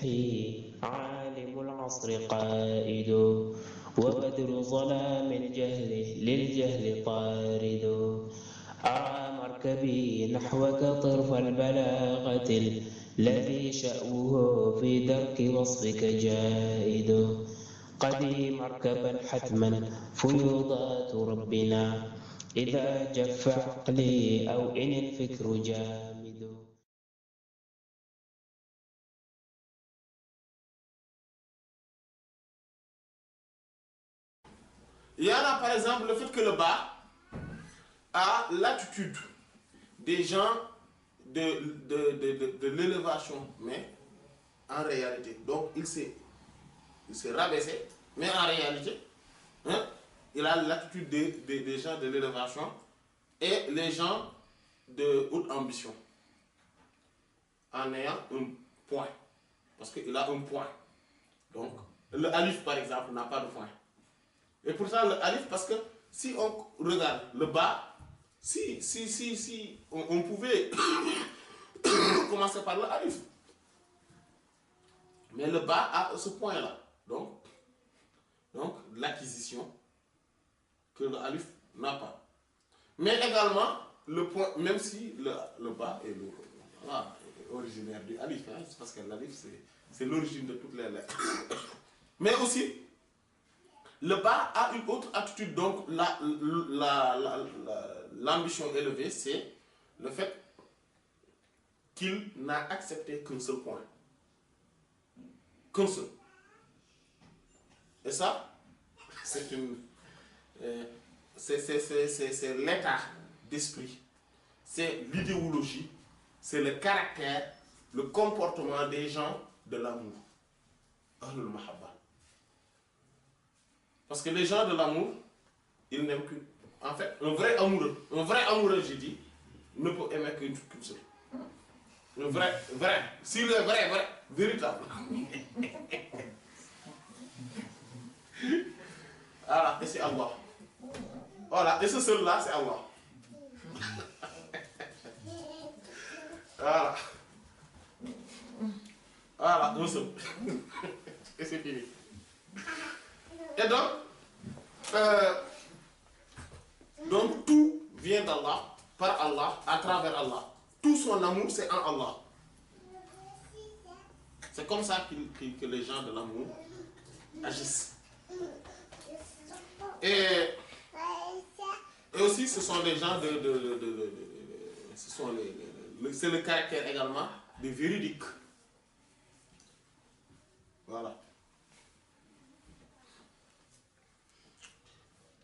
عالم العصر قائد وبدر ظلام الجهل للجهل طارد أرى مركبي نحوك طرف البلاغة الذي شأوه في درك وصفك جائد قدي مركبا حتما فيوضات ربنا إذا جف عقلي أو إن الفكر جامد. Il y en a par exemple le fait que le bas a l'attitude des gens de l'élévation, mais en réalité, donc il s'est rabaissé, mais en réalité, hein, il a l'attitude des gens de l'élévation et les gens de haute ambition, en ayant un point, parce qu'il a un point. Donc, le alif par exemple n'a pas de point. Et pourtant le alif, parce que si on regarde le bas, si on pouvait commencer par le alif. Mais le bas a ce point-là. Donc l'acquisition que le alif n'a pas. Mais également, le point, même si le bas est originaire du alif, hein, c'est parce que l'alif c'est l'origine de toutes les lettres. Mais aussi, le bas a une autre attitude, donc l'ambition élevée, c'est le fait qu'il n'a accepté qu'un seul point. Qu'un seul. Et ça, c'est l'état d'esprit, c'est l'idéologie, c'est le caractère, le comportement des gens de l'amour. Ahlul Mahabba. Parce que les gens de l'amour, ils n'aiment qu'une. En fait, un vrai amoureux, j'ai dit, ne peut aimer qu'une seule. Un vrai, s'il est vrai, véritable. Voilà, et c'est Allah. Voilà, et ce seul-là, c'est Allah. Voilà. Voilà, un seul. Et c'est fini. Et donc tout vient d'Allah, par Allah, à travers Allah. Tout son amour, c'est en Allah. C'est comme ça que les gens de l'amour agissent. Et aussi, ce sont des gens c'est le caractère également des véridiques. Voilà.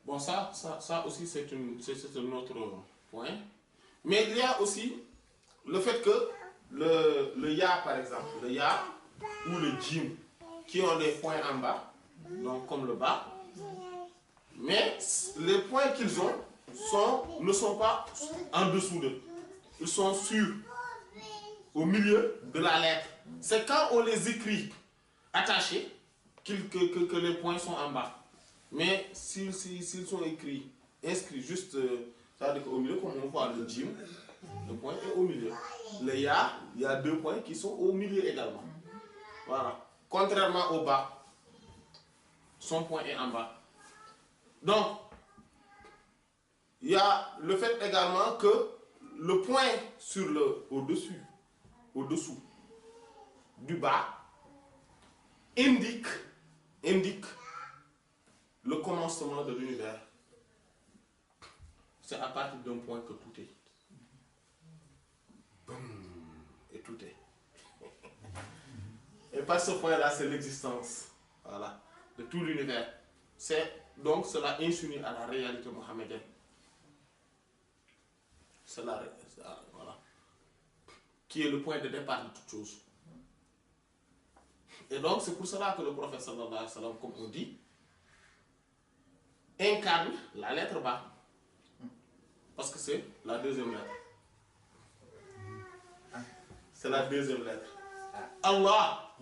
Bon, ça aussi, c'est un autre point. Mais il y a aussi le fait que le ya, par exemple, le ya ou le jim, qui ont des points en bas, donc comme le bas, mais les points qu'ils ont ne sont pas en dessous d'eux. Ils sont au milieu de la lettre. C'est quand on les écrit attachés que les points sont en bas. Mais s'ils sont inscrits juste, ça veut dire qu'au milieu, comme on voit le jim, le point est au milieu. Le ya, il y a deux points qui sont au milieu également. Voilà. Contrairement au bas, son point est en bas. Donc, il y a le fait également que le point au-dessous du bas, indique le commencement de l'univers. C'est à partir d'un point que tout est. Et tout est. Et par ce point-là, c'est l'existence, voilà, de tout l'univers. Donc cela insinue à la réalité mohammedienne. Voilà. Qui est le point de départ de toute chose. Et donc c'est pour cela que le prophète sallallahu alayhi wa sallam, comme on dit, incarne la lettre bas. Parce que c'est la deuxième lettre. C'est la deuxième lettre. Allah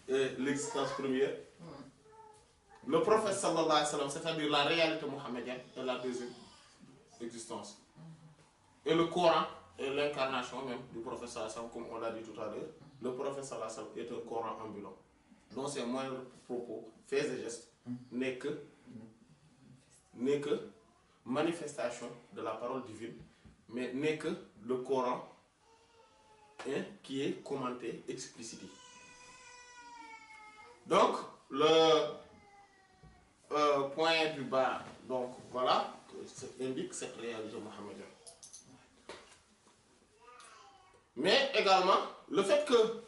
est l'existence première. Le prophète sallallahu alayhi wa sallam, c'est-à-dire la réalité mohammedienne, est la deuxième existence. Et le Coran est l'incarnation même du prophète sallallahu alayhi wa sallam, comme on l'a dit tout à l'heure. le prophète sallallahu alayhi wa sallam est un Coran ambulant, dont ses moindres propos, faits et gestes n'est que manifestation de la parole divine, mais n'est que le Coran qui est commenté, explicité. Donc, le point du bas, donc voilà, indique cette réalité mohammedienne. Mais également, le fait que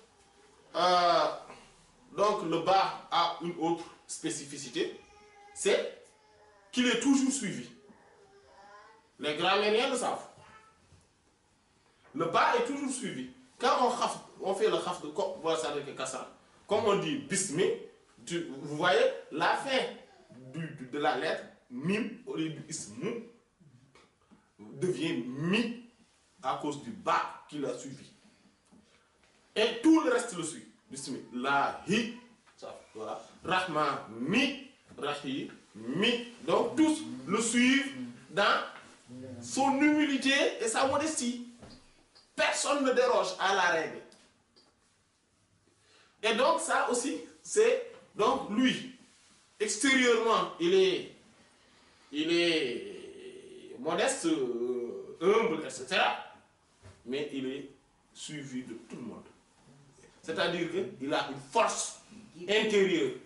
donc le bas a une autre spécificité, c'est qu'il est toujours suivi. Les grammairiens le savent. Le bas est toujours suivi. Quand on fait le khaf de kasra, comme on dit bismi, vous voyez la fin de la lettre mim au lieu du ismu devient mi à cause du bas qui l'a suivi. Et tout le reste le suit. Bismi, la, hi, ça, voilà. Rahman, mi, rahi, mi. Donc tous le suivent dans son humilité et sa modestie. Personne ne déroge à la règle. Et donc ça aussi, c'est donc lui, extérieurement, il est modeste, humble, etc. Mais il est suivi de tout le monde. C'est-à-dire qu'il a une force intérieure.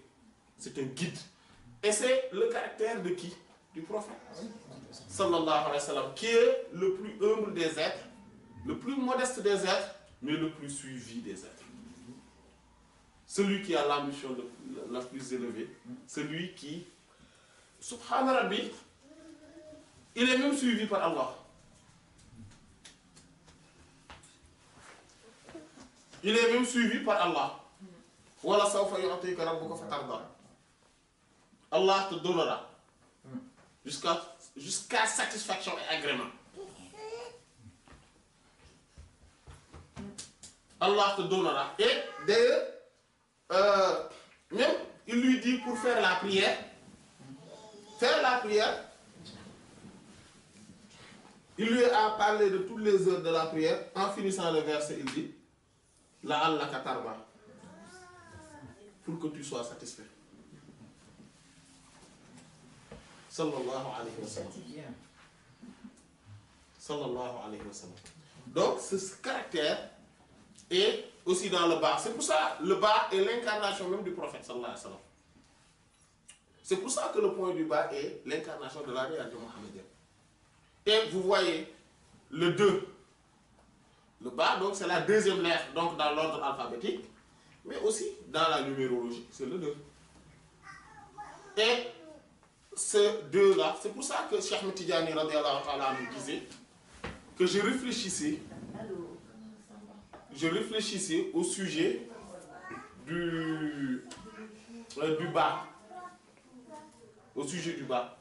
C'est un guide. Et c'est le caractère de qui? Du prophète. Sallallahu alayhi wa sallam, qui est le plus humble des êtres, le plus modeste des êtres, mais le plus suivi des êtres. Celui qui a l'ambition la plus élevée, celui qui, subhana rabbi, il est même suivi par Allah. Il est même suivi par Allah. Wala sawfa yu'tika rabbuka fatarda. Allah te donnera jusqu'à satisfaction et agrément. Allah te donnera. Et d'ailleurs, même il lui dit pour faire la prière, il lui a parlé de toutes les heures de la prière. En finissant le verset, il dit La'allaka tarda, pour que tu sois satisfait. Sallallahu alayhi wa sallam. Sallallahu alayhi wa sallam. Donc, ce caractère est aussi dans le bas. C'est pour ça le bas est l'incarnation même du prophète sallallahu alayhi wa sallam. C'est pour ça que le point du bas est l'incarnation de la réalité mohammedienne. Et vous voyez le 2. Le bas, donc c'est la deuxième lettre, donc dans l'ordre alphabétique, mais aussi dans la numérologie, c'est le 2. Et ce 2-là, c'est pour ça que Cheikh Ahmed Tidiane radiyallahu ta'ala nous disait que je réfléchissais au sujet du bas, au sujet du bas,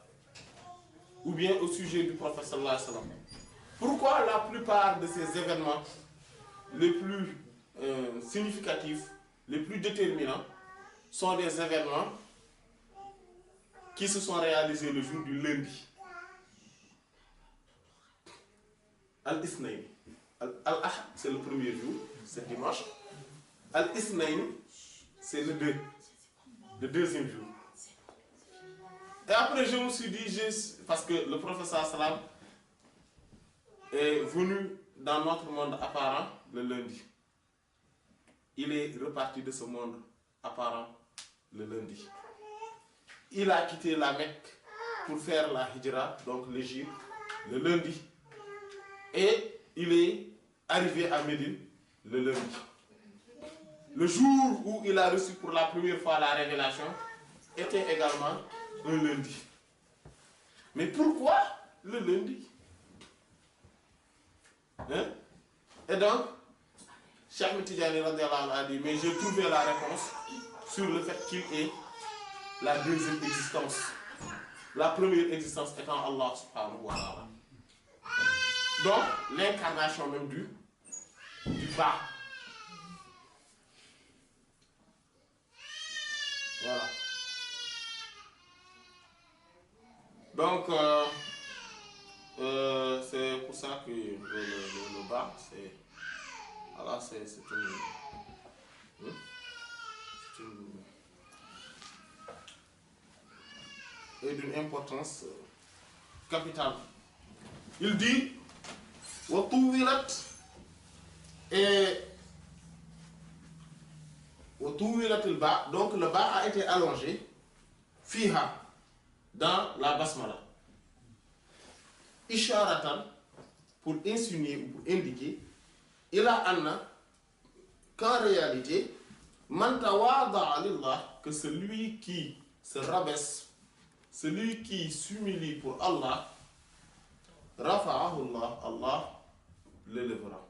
ou bien au sujet du prophète sallallahu alayhi wa sallam. Pourquoi la plupart de ces événements les plus significatifs, les plus déterminants, sont des événements qui se sont réalisés le jour du lundi. Al-Ithnayn. Al-Ahad, c'est le premier jour, c'est dimanche. Al-Ithnayn, c'est le deuxième jour. Et après, je me suis dit, parce que le prophète sallam est venu dans notre monde apparent le lundi. Il est reparti de ce monde apparent le lundi. Il a quitté la Mecque pour faire la hijra, donc l'Égypte, le lundi. Et il est arrivé à Médine le lundi. Le jour où il a reçu pour la première fois la révélation était également un lundi. Mais pourquoi le lundi? Hein? Et donc, Cheikh Ahmed Tidiane a dit, mais j'ai trouvé la réponse sur le fait qu'il est la deuxième existence. La première existence étant Allah subhanahu wa ta'ala. Donc, l'incarnation même du bas. Voilà. Donc, c'est pour ça que le bas, c'est voilà, c'est est d'une importance capitale. Il dit wa tuwilat et wa tuwilatil ba, donc le ba a été allongé fiha dans la basmala. Isharatan, pour insinuer ou pour indiquer ila anna qu'en réalité man tawada'a lillah, que celui qui se rabaisse, celui qui s'humilie pour Allah, rafa'ahu Allah, Allah l'élèvera.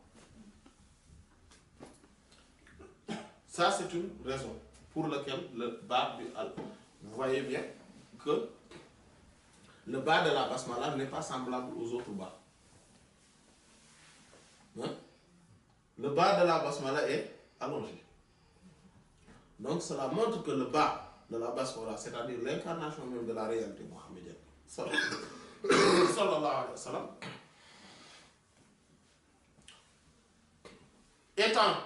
Ça c'est une raison pour laquelle le bas du al. Vous voyez bien que le bas de la basmala n'est pas semblable aux autres bas. Hein? Le bas de la basmala est allongé. Donc cela montre que le bas de la basmala, c'est-à-dire l'incarnation même de la réalité mohammedienne, sallallahu alayhi wa sallam, étant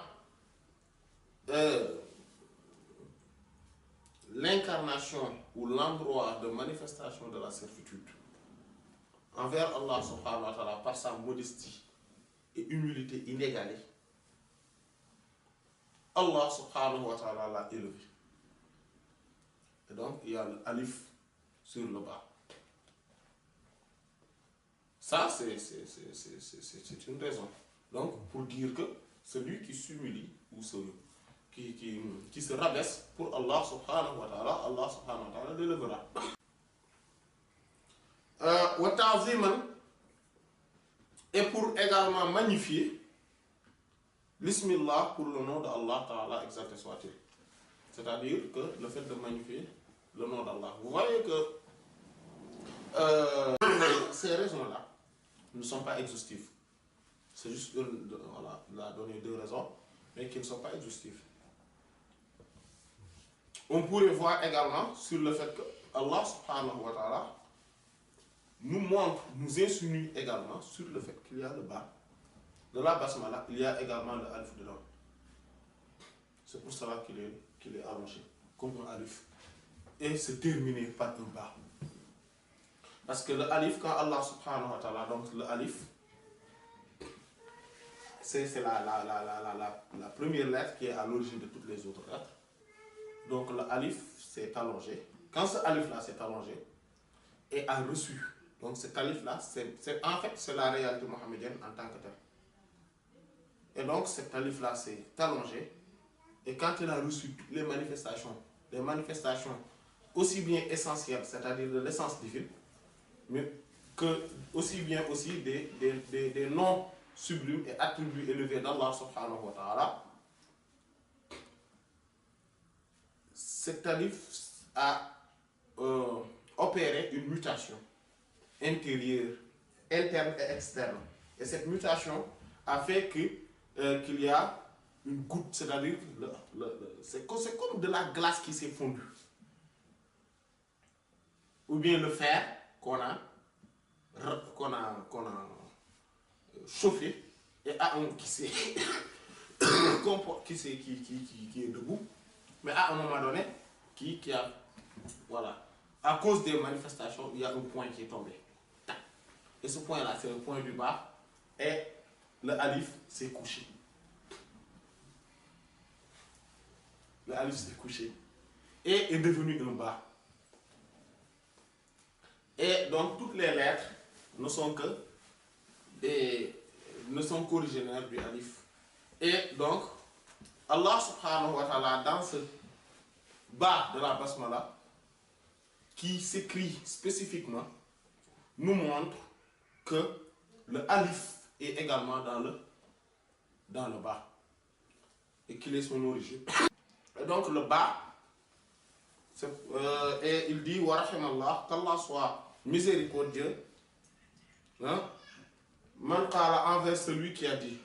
l'incarnation ou l'endroit de manifestation de la certitude envers Allah subhanahu wa ta'ala par sa modestie et humilité inégalée, Allah subhanahu wa ta'ala l'a élevé. Et donc il y a le alif sur le bas. Ça c'est une raison. Donc pour dire que celui qui s'humilie ou celui qui se rabaisse pour Allah subhanahu wa ta'ala l'élèvera. Wa ta'ziman, et pour également magnifier l'ismillah, pour le nom d'Allah ta'ala exalté soit-il. C'est-à-dire que le fait de magnifier le nom d'Allah. Vous voyez que ces raisons-là ne sont pas exhaustives. C'est juste voilà, il a donné deux raisons, mais qui ne sont pas exhaustives. On pourrait voir également sur le fait que Allah subhanahu wa ta'ala nous montre, nous insinue également sur le fait qu'il y a le bas de la basmala, il y a également le alif dedans. C'est pour cela qu'il est allongé comme un alif et c'est terminé par un bas. Parce que le alif, quand Allah subhanahu wa ta'ala, donc le alif, c'est la première lettre qui est à l'origine de toutes les autres lettres. Donc le alif s'est allongé. Quand ce alif-là s'est allongé et a reçu, donc cet alif-là, en fait, c'est la réalité mohammedienne en tant que telle. Et donc cet alif-là s'est allongé et quand il a reçu toutes les manifestations aussi bien essentielles, c'est-à-dire de l'essence divine, mais que aussi bien aussi des noms sublimes et attributs élevés d'Allah subhanahu wa ta'ala, cet alif a opéré une mutation intérieure, interne et externe. Et cette mutation a fait qu'il y a une goutte, c'est-à-dire c'est comme de la glace qui s'est fondue. Ou bien le fer qu'on a chauffé et qui est debout, mais à un moment donné, qui a, voilà, à cause des manifestations, il y a un point qui est tombé. Et ce point-là, c'est le point du bas, et le alif s'est couché. Le alif s'est couché et est devenu un bas. Et donc toutes les lettres ne sont qu'originaires du alif. Et donc Allah subhanahu wa ta'ala, dans ce bas de la basmala qui s'écrit spécifiquement, nous montre que le alif est également dans le bas et qu'il est son origine. Et donc le bas, et il dit wa rahimallah, qu'Allah soit miséricordieux, hein, man qala, envers celui qui a dit.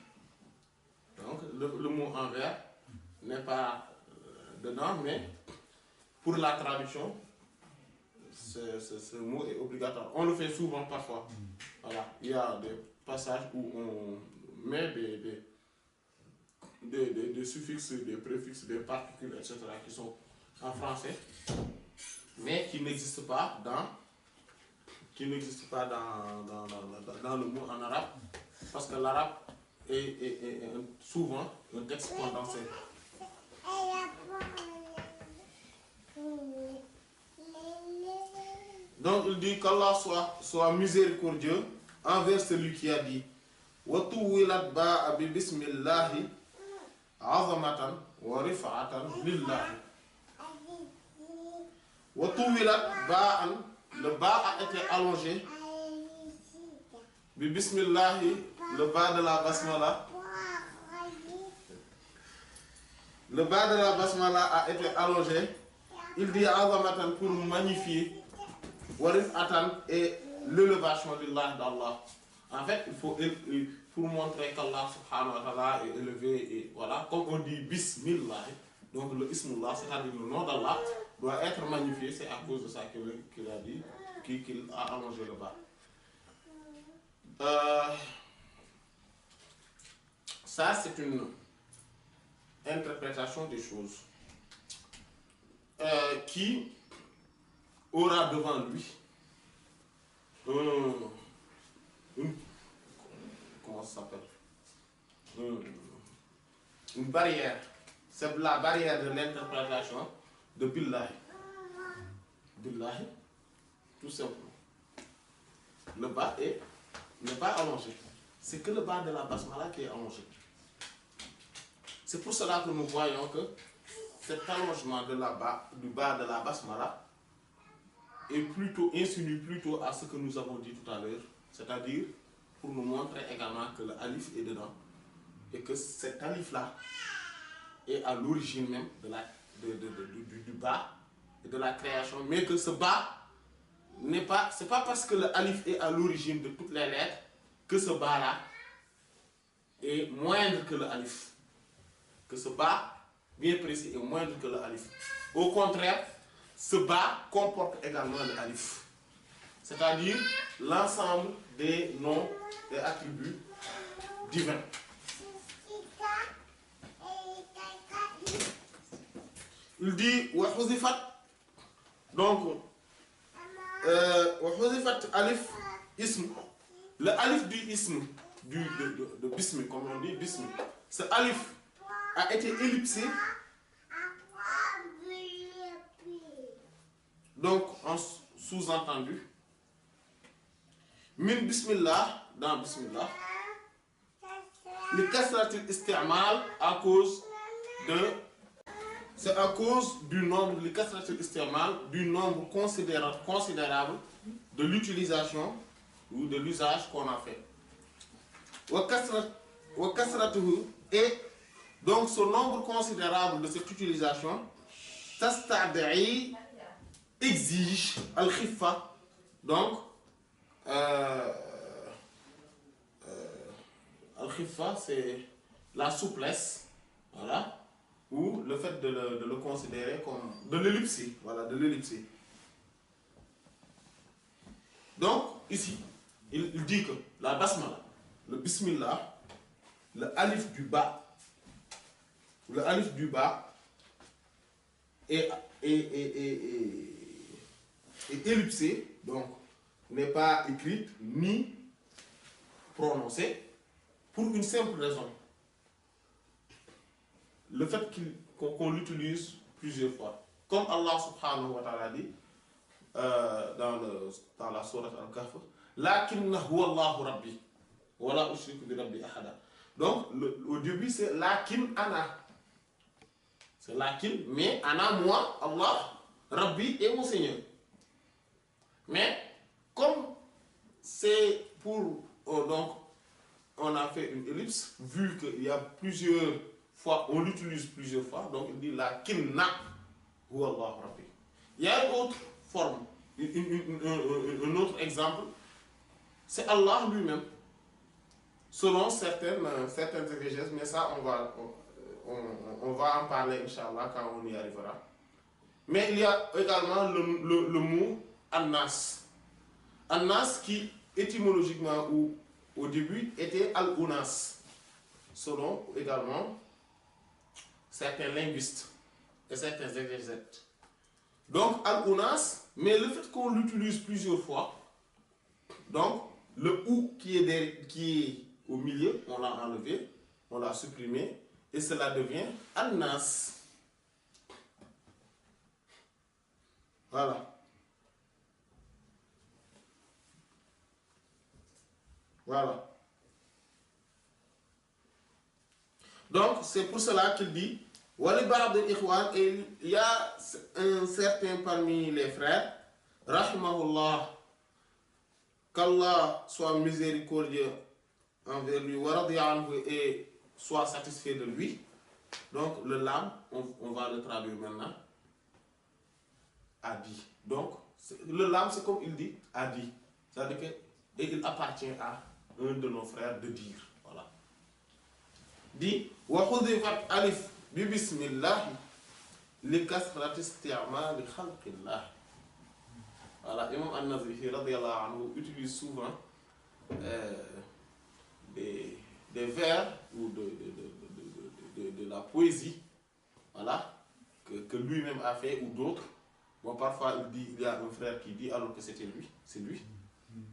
Donc le mot envers n'est pas dedans, mais pour la traduction, ce mot est obligatoire. On le fait souvent parfois. Voilà. Il y a des passages où on met des des suffixes, des préfixes, des particules, etc. qui sont en français, mais qui n'existent pas dans le mot en arabe, parce que l'arabe est souvent un texte condensé. Donc il dit qu'Allah soit miséricordieux envers celui qui a dit وَطُوِّلَتْ بَاءَ بِبِسْمِ اللَّهِ عَظَمَةً وَرِفْعَةً لِلَّهِ. وَطُوِّلَتْ بَاءً, le ba a été allongé. بِبِسْمِ le ba de la basmala. Le ba de la basmala a été allongé. Il dit azamatan pour magnifier, warif atan et l'élevation d'Allah. En fait, il faut pour montrer qu'Allah subhanahu wa ta'ala est élevé et voilà, comme on dit bismillah, donc le ismullah, c'est-à-dire le nom d'Allah, doit être magnifié, c'est à cause de ça qu'il a dit, qu'il a allongé le bas. Ça, c'est une interprétation des choses qui aura devant lui comment ça s'appelle, une barrière. C'est la barrière de l'interprétation de Billahi. Billahi, tout simplement. Le bas n'est pas allongé. C'est que le bas de la basmala qui est allongé. C'est pour cela que nous voyons que cet allongement du bas de la basmala insinue plutôt à ce que nous avons dit tout à l'heure, c'est-à-dire pour nous montrer également que le alif est dedans et que cet alif-là est à l'origine même du bas et de la création, mais que ce bas c'est pas parce que le alif est à l'origine de toutes les lettres que ce bas-là est moindre que le alif. Que ce bas, bien précis, est moindre que le alif. Au contraire, ce bas comporte également le alif. C'est-à-dire l'ensemble des noms et attributs divins. Il dit wa huzifat, donc wa huzifat alif ism, le alif du ism de bismi, comme on dit bismi, ce alif a été ellipsé, donc en sous-entendu min bismillah, dans bismillah, le kasratil isti'mal à cause de, c'est à cause du nombre, le kasratil isti'mal, du nombre considérable de l'utilisation ou de l'usage qu'on a fait. Wa kasratuhu, et donc ce nombre considérable de cette utilisation tastad'i exige al-khiffa, donc al-khiffa c'est la souplesse, voilà, ou le fait de le considérer comme de l'ellipser, voilà, de l'ellipser. Donc ici il dit que la basmala, le bismillah, le alif du bas est ellipsé, donc n'est pas écrite ni prononcée pour une simple raison. Le fait qu'on l'utilise plusieurs fois. Comme Allah subhanahu wa ta'ala dit dans la sourate Al-Kahf, lakinna huwa Allahu rabbi wa la ushriku bi rabbi ahada. Donc au début c'est lakin ana. C'est lakin, mais ana, moi, Allah, Rabbi et mon Seigneur. Mais comme c'est pour, donc on a fait une ellipse, vu qu'il y a plusieurs fois, on l'utilise plusieurs fois, donc il dit lakinna huwa Allah Rabbi. Il y a une autre forme, un autre exemple, c'est Allah lui-même, selon certaines exégèses, mais ça on va en parler, Inch'Allah, quand on y arrivera. Mais il y a également le mot An-Nas. An-Nas qui, étymologiquement, ou au début, était Al-Unas. Selon également certains linguistes et certains exégètes. Donc, al-unas, mais le fait qu'on l'utilise plusieurs fois, donc, le ou qui est au milieu, on l'a enlevé, on l'a supprimé, et cela devient al-nas. Voilà. Voilà. Donc, c'est pour cela qu'il dit Wali ba'd al-ikhwan, et il y a un certain parmi les frères, rahimahullah, qu'Allah soit miséricordieux envers lui, wa radiya anhu, et soit satisfait de lui. Donc, le lam, on va le traduire maintenant, a dit. Donc, le lam, c'est comme il dit, a dit. C'est-à-dire que, et il appartient à un de nos frères de dire. Voilà. Dit, wa khudifat alif bi bismillah li kasrati isti'mal khalqillah. Voilà, Imam An-Nazifi radiyallahu anhu utilise souvent des vers ou de la poésie, voilà, que lui-même a fait ou d'autres. Bon, parfois il y a un frère qui dit alors que c'était lui, c'est lui.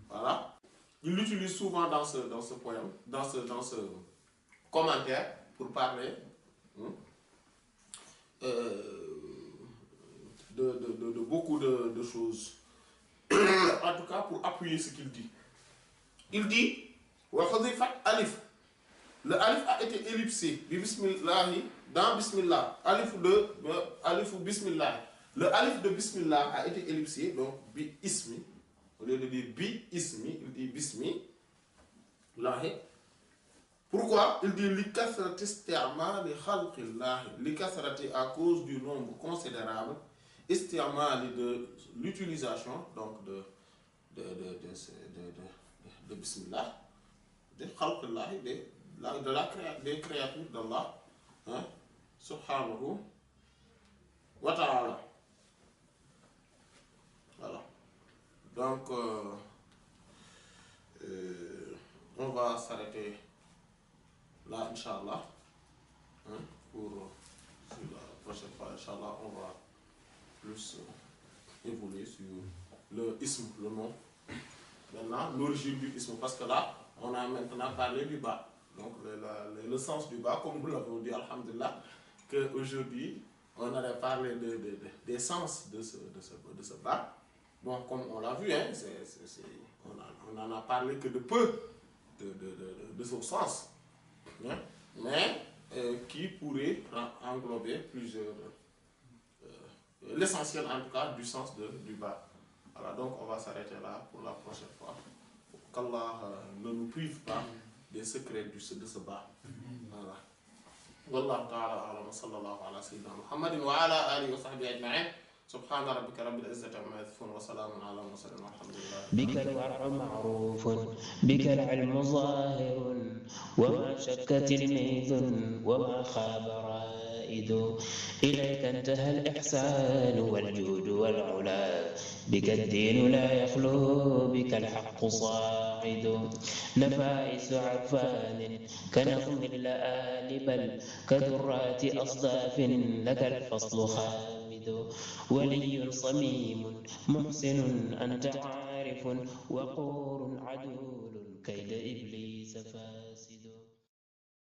Voilà. Il l'utilise souvent dans ce poème, dans ce commentaire pour parler de beaucoup de choses. En tout cas, pour appuyer ce qu'il dit. Il dit wa khudifat alif. Le alif a été ellipsé. Bismillahi, dans Bismillah. Alif Bismillah. Le alif de Bismillah a été ellipsé. Donc, bi ismi. Au lieu de dire bi ismi, il dit bismi. Lahi. Pourquoi? Il dit li kasrati isti'mal khalqillah. Li kasrati à cause du nombre considérable. Isti'mal de l'utilisation, donc de Bismillah, de khalqillah, des créatures d'Allah, hein, subhanahu wa ta'ala. Voilà. Donc, on va s'arrêter là, Inch'Allah, hein, pour la prochaine fois, Inch'Allah, on va plus évoluer sur le ism, le nom. Maintenant, l'origine du ism, parce que là, on a maintenant parlé du bas. Donc, le sens du bas, comme nous l'avons dit, alhamdulillah, qu'aujourd'hui, on allait parler des sens de ce bas. Bon, comme on l'a vu, hein, on n'en a parlé que de peu de son sens. Hein, mais qui pourrait englober plusieurs. L'essentiel, en tout cas, du sens du bas. Voilà, donc on va s'arrêter là pour la prochaine fois. Qu'Allah ne nous prive pas des secrets de ce bas. Voilà. Wallahu ta'ala a'lam, sallallahu ala sayyidina Muhammadin wa ala alihi wa sahbihi ajma'in. سبحان ربك رب العزة عما يصفون وسلام على المرسلين والحمد لله. بك الورع معروف بك العلم ظاهر وما شك تلميذ وما خاب رائد إليك انتهى الإحسان والجود والعلا بك الدين لا يخلو بك الحق صاعد نفائس عرفان كنظم اللآل بل كذرات أصداف لك الفصل خامد ولي صميم محسن أنت عارف وقور عدول كيد إبليس فاسد